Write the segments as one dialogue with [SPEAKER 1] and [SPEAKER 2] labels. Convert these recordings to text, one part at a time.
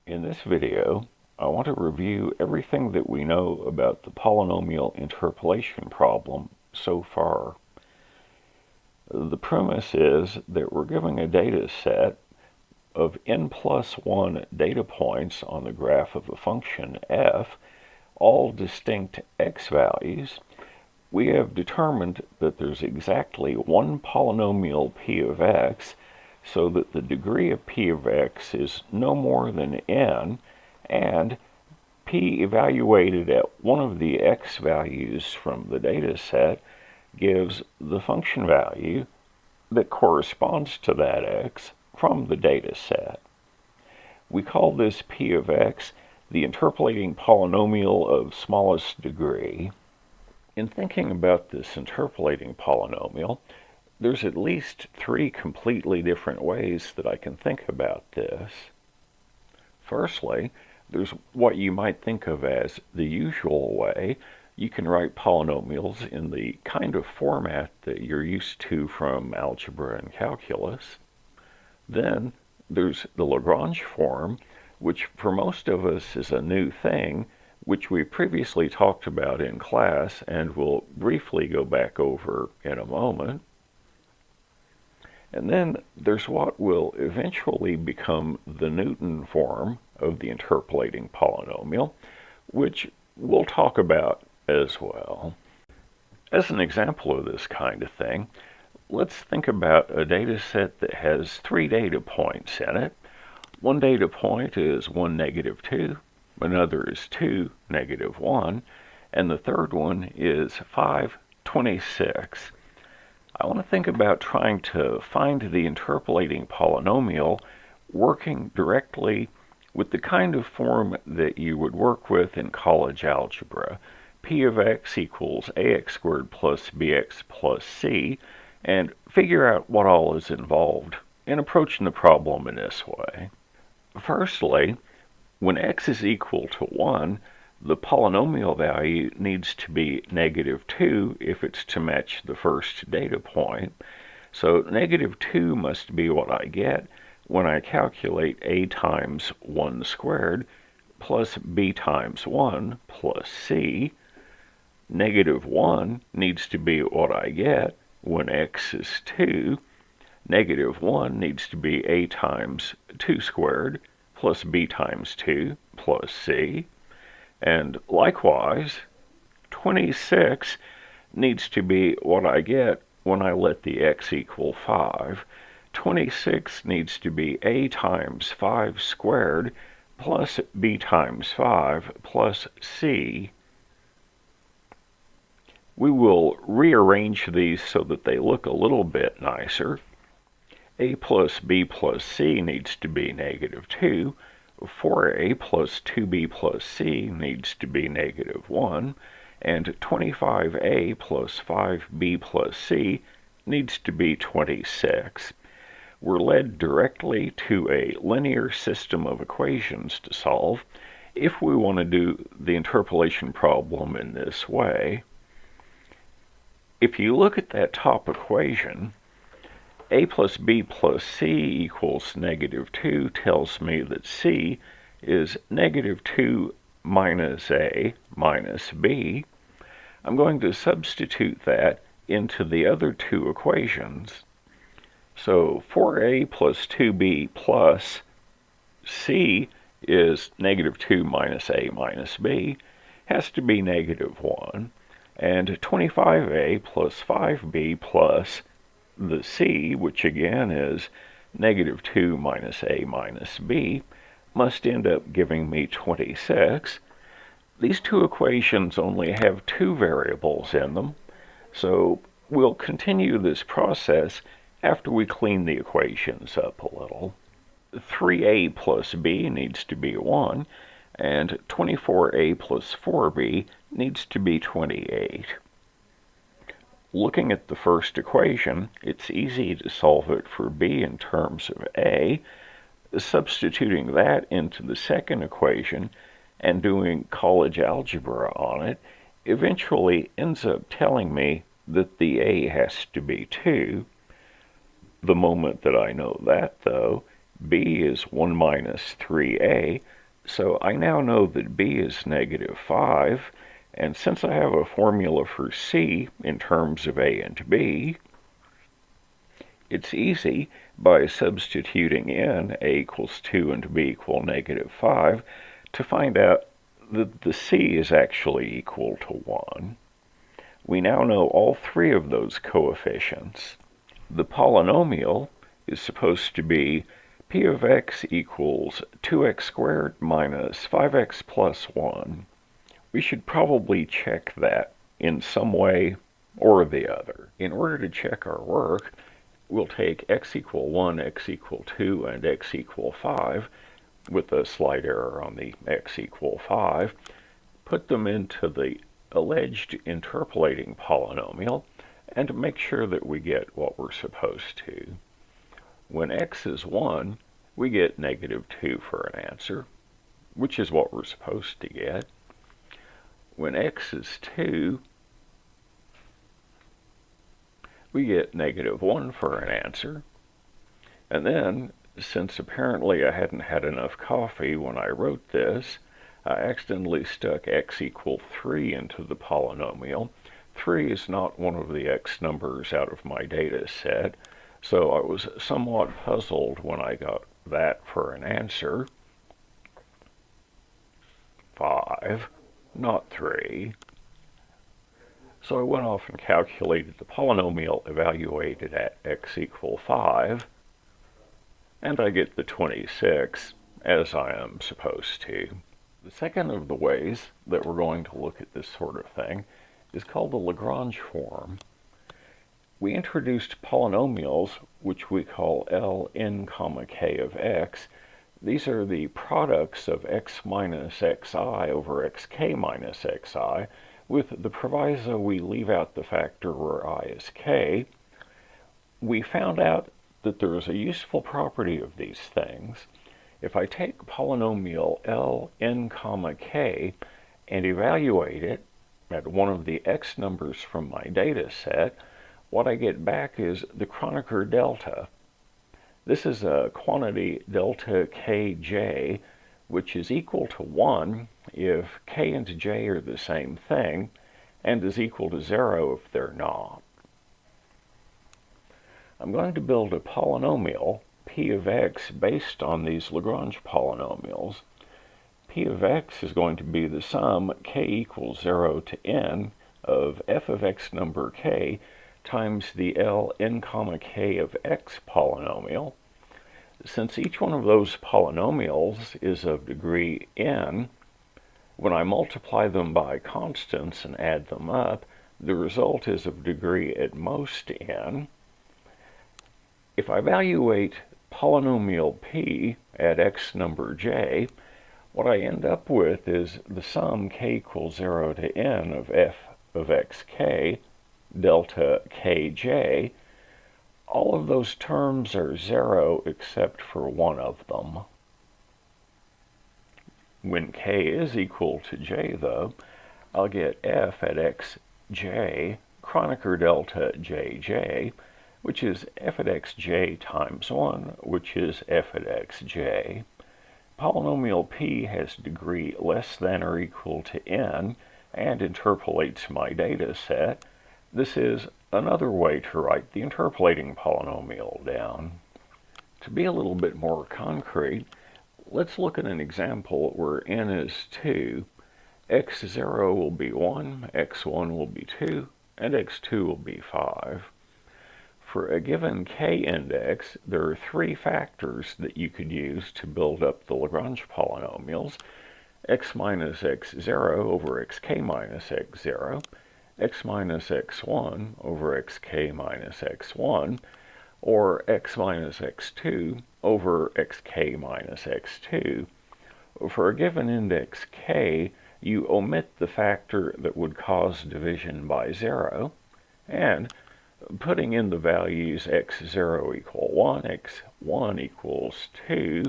[SPEAKER 1] In this video, I want to review everything that we know about the polynomial interpolation problem so far. The premise is that we're given a data set of n+1 data points on the graph of a function f, all distinct x values. We have determined that there's exactly one polynomial p of x, so that the degree of p of x is no more than n, and p evaluated at one of the x values from the data set gives the function value that corresponds to that x from the data set. We call this p of x the interpolating polynomial of smallest degree. In thinking about this interpolating polynomial, there's at least three completely different ways that I can think about this. Firstly, there's what you might think of as the usual way. You can write polynomials in the kind of format that you're used to from algebra and calculus. Then there's the Lagrange form, which for most of us is a new thing, which we previously talked about in class and will briefly go back over in a moment. And then there's what will eventually become the Newton form of the interpolating polynomial, which we'll talk about as well. As an example of this kind of thing, let's think about a data set that has three data points in it. One data point is 1, -2, another is 2, -1, and the third one is 5, 26. I want to think about trying to find the interpolating polynomial working directly with the kind of form that you would work with in college algebra. P of x equals ax squared plus bx plus c, and figure out what all is involved in approaching the problem in this way. Firstly, when x is equal to 1, the polynomial value needs to be -2 if it's to match the first data point. So -2 must be what I get when I calculate a times 1 squared plus b times 1 plus c. -1 needs to be what I get when x is 2. -1 needs to be a times 2 squared plus b times 2 plus c. And likewise, 26 needs to be what I get when I let the x equal 5. 26 needs to be a times 5 squared plus b times 5 plus c. We will rearrange these so that they look a little bit nicer. A plus b plus c needs to be -2. 4a plus 2b plus c needs to be -1, and 25a plus 5b plus c needs to be 26. We're led directly to a linear system of equations to solve if we want to do the interpolation problem in this way. If you look at that top equation, a plus b plus c equals -2 tells me that c is -2 minus a minus b. I'm going to substitute that into the other two equations. So 4a plus 2b plus c is -2 minus a minus b, has to be -1, and 25a plus 5b plus the c, which again is -2 minus a minus b, must end up giving me 26. These two equations only have two variables in them, so we'll continue this process after we clean the equations up a little. 3a plus b needs to be 1, and 24a plus 4b needs to be 28. Looking at the first equation, it's easy to solve it for b in terms of a. Substituting that into the second equation and doing college algebra on it eventually ends up telling me that the a has to be 2. The moment that I know that, though, b is 1 minus 3a, So I now know that b is -5, and since I have a formula for c in terms of a and b, it's easy by substituting in a equals 2 and b equal -5 to find out that the c is actually equal to 1. We now know all three of those coefficients. The polynomial is supposed to be p of x equals 2x squared minus 5x plus 1. We should probably check that in some way or the other. In order to check our work, we'll take x equal 1, x equal 2, and x equal 5, with a slight error on the x equal 5, put them into the alleged interpolating polynomial, and make sure that we get what we're supposed to. When x is 1, we get -2 for an answer, which is what we're supposed to get. When x is 2, we get -1 for an answer. And then, since apparently I hadn't had enough coffee when I wrote this, I accidentally stuck x equal 3 into the polynomial. 3 is not one of the x numbers out of my data set, so I was somewhat puzzled when I got that for an answer. 5, not 3. So I went off and calculated the polynomial evaluated at x equal 5, and I get the 26, as I am supposed to. The second of the ways that we're going to look at this sort of thing is called the Lagrange form. We introduced polynomials, which we call Ln, k of x. These are the products of x minus xi over xk minus xi, with the proviso we leave out the factor where I is k. We found out that there is a useful property of these things. If I take polynomial Ln, k and evaluate it at one of the x numbers from my data set, what I get back is the Kronecker delta. This is a quantity delta kj, which is equal to 1 if k and j are the same thing, and is equal to 0 if they're not. I'm going to build a polynomial, p of x, based on these Lagrange polynomials. P of x is going to be the sum k equals 0 to n of f of x number k times the Ln, k of x polynomial. Since each one of those polynomials is of degree n, when I multiply them by constants and add them up, the result is of degree at most n. If I evaluate polynomial p at x number j, what I end up with is the sum k equals 0 to n of f of xk delta kj. All of those terms are 0 except for one of them. When k is equal to j, though, I'll get f at xj Kronecker delta jj, which is f at xj times 1, which is f at xj. Polynomial p has degree less than or equal to n and interpolates my data set. This is another way to write the interpolating polynomial down. To be a little bit more concrete, let's look at an example where n is 2. x0 will be 1, x1 will be 2, and x2 will be 5. For a given k index, there are three factors that you could use to build up the Lagrange polynomials: x minus x0 over xk minus x0, x minus x1 over xk minus x1, or x minus x2 over xk minus x2. For a given index k, you omit the factor that would cause division by 0, and putting in the values x0 equal 1, x1 equals 2,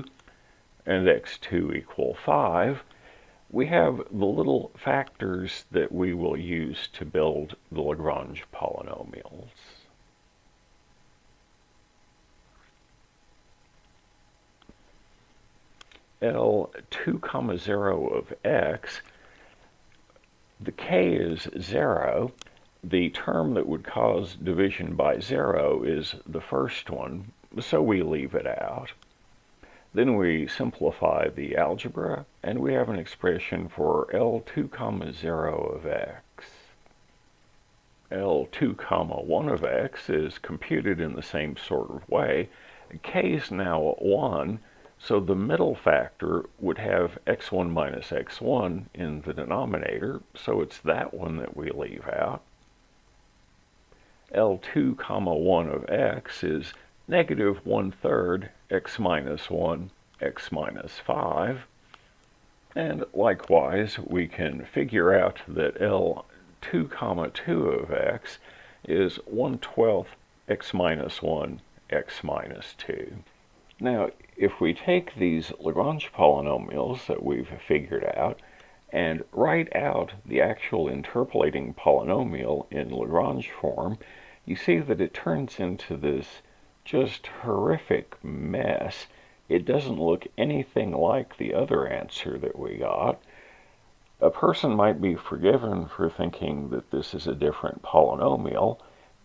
[SPEAKER 1] and x2 equal 5, we have the little factors that we will use to build the Lagrange polynomials. L2 comma 0 of x, the k is 0. The term that would cause division by 0 is the first one, so we leave it out. Then we simplify the algebra, and we have an expression for L2 comma 0 of x. L2 comma 1 of x is computed in the same sort of way. K is now 1, so the middle factor would have x1 minus x1 in the denominator, so it's that one that we leave out. L2 comma 1 of x is negative 1/3 x minus 1 x minus 5. And likewise, we can figure out that L2 comma 2 of x is 1/12 x minus 1 x minus 2. Now, if we take these Lagrange polynomials that we've figured out and write out the actual interpolating polynomial in Lagrange form, you see that it turns into this just horrific mess. It doesn't look anything like the other answer that we got. A person might be forgiven for thinking that this is a different polynomial,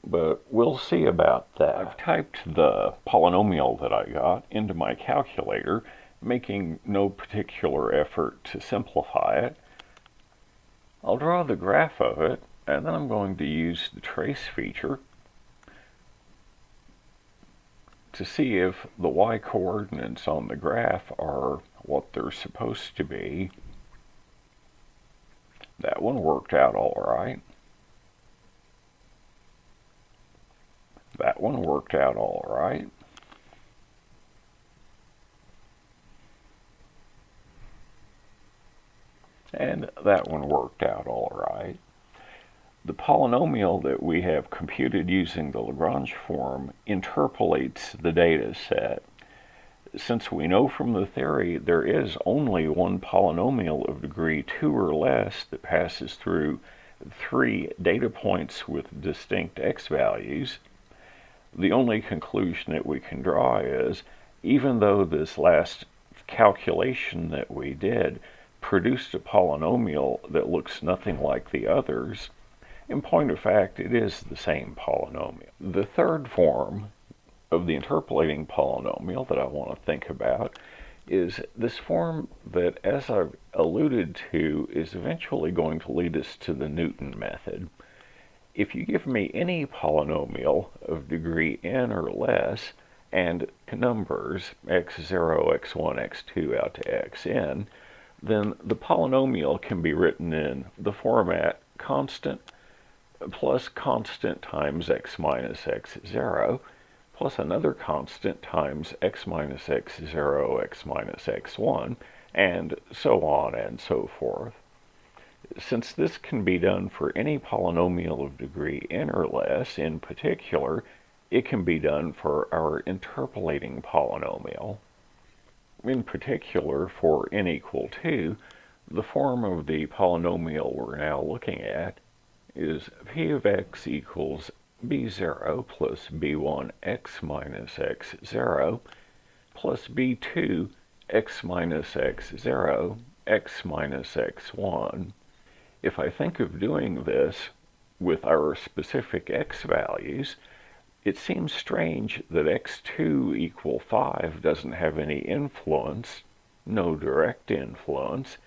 [SPEAKER 1] but we'll see about that. I've typed the polynomial that I got into my calculator, making no particular effort to simplify it. I'll draw the graph of it, and then I'm going to use the trace feature to see if the y-coordinates on the graph are what they're supposed to be. That one worked out all right. That one worked out all right. And that one worked out all right. The polynomial that we have computed using the Lagrange form interpolates the data set. Since we know from the theory there is only one polynomial of degree 2 or less that passes through 3 data points with distinct x values, the only conclusion that we can draw is, even though this last calculation that we did produced a polynomial that looks nothing like the others, in point of fact, it is the same polynomial. The third form of the interpolating polynomial that I want to think about is this form that, as I've alluded to, is eventually going to lead us to the Newton method. If you give me any polynomial of degree n or less and numbers x0, x1, x2 out to xn, then the polynomial can be written in the format constant plus constant times x minus x0 plus another constant times x minus x0, x minus x1, and so on and so forth. Since this can be done for any polynomial of degree n or less, in particular, it can be done for our interpolating polynomial. In particular, for n equal 2, the form of the polynomial we're now looking at is p of x equals b0 plus b1 x minus x0 plus b2 x minus x0 x minus x1. If I think of doing this with our specific x values, it seems strange that x2 equal 5 doesn't have any influence, no direct influence,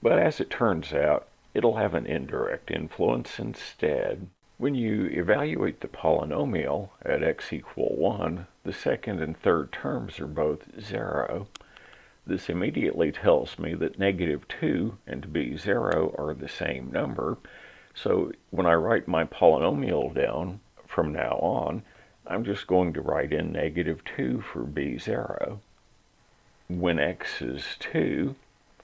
[SPEAKER 1] but as it turns out, it'll have an indirect influence instead. When you evaluate the polynomial at x equal 1, the second and third terms are both 0. This immediately tells me that negative 2 and b0 are the same number, so when I write my polynomial down from now on, I'm just going to write in negative 2 for b0. When x is 2,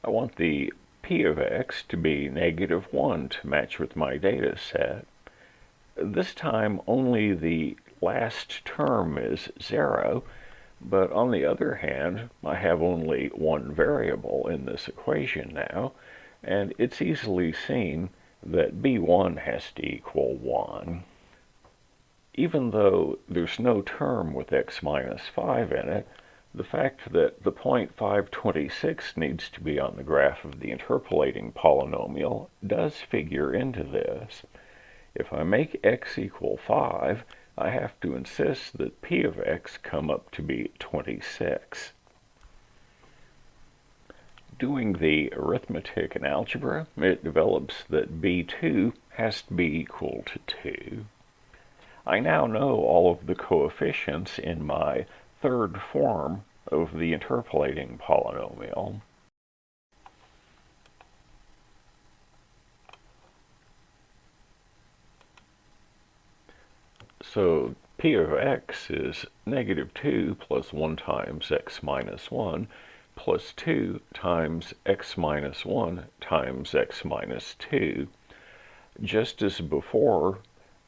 [SPEAKER 1] I want the p of x to be negative 1 to match with my data set. This time only the last term is 0, but on the other hand, I have only one variable in this equation now, and it's easily seen that b1 has to equal 1. Even though there's no term with x minus 5 in it, The fact that the point 526 needs to be on the graph of the interpolating polynomial does figure into this. If I make x equal 5, I have to insist that p of x come up to be 26. Doing the arithmetic in algebra, it develops that b2 has to be equal to 2. I now know all of the coefficients in my third form of the interpolating polynomial. So p of x is negative 2 plus 1 times x minus 1 plus 2 times x minus 1 times x minus 2. Just as before,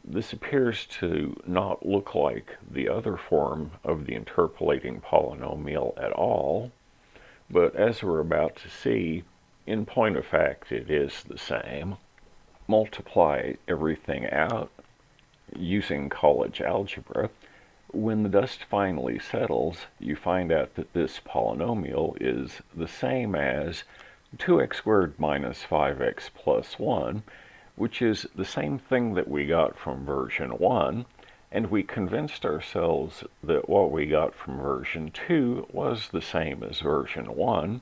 [SPEAKER 1] this appears to not look like the other form of the interpolating polynomial at all, but as we're about to see, in point of fact, it is the same. Multiply everything out using college algebra. When the dust finally settles, you find out that this polynomial is the same as 2x squared minus 5x plus 1, which is the same thing that we got from version 1, and we convinced ourselves that what we got from version 2 was the same as version 1.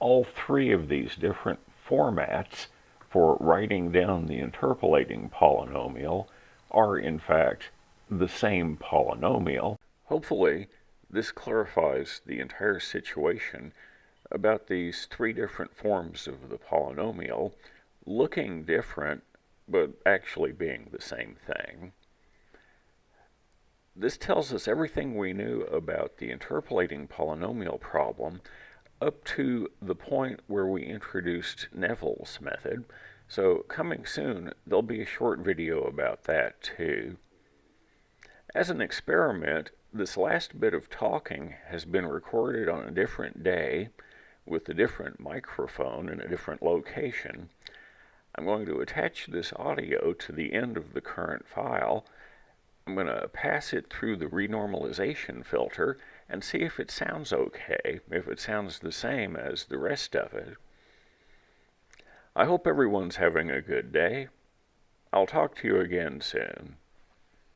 [SPEAKER 1] All three of these different formats for writing down the interpolating polynomial are in fact the same polynomial. Hopefully, this clarifies the entire situation about these three different forms of the polynomial looking different, but actually being the same thing. This tells us everything we knew about the interpolating polynomial problem up to the point where we introduced Neville's method. So coming soon, there'll be a short video about that too. As an experiment, this last bit of talking has been recorded on a different day with a different microphone in a different location. I'm going to attach this audio to the end of the current file. I'm going to pass it through the renormalization filter and see if it sounds okay, if it sounds the same as the rest of it. I hope everyone's having a good day. I'll talk to you again soon.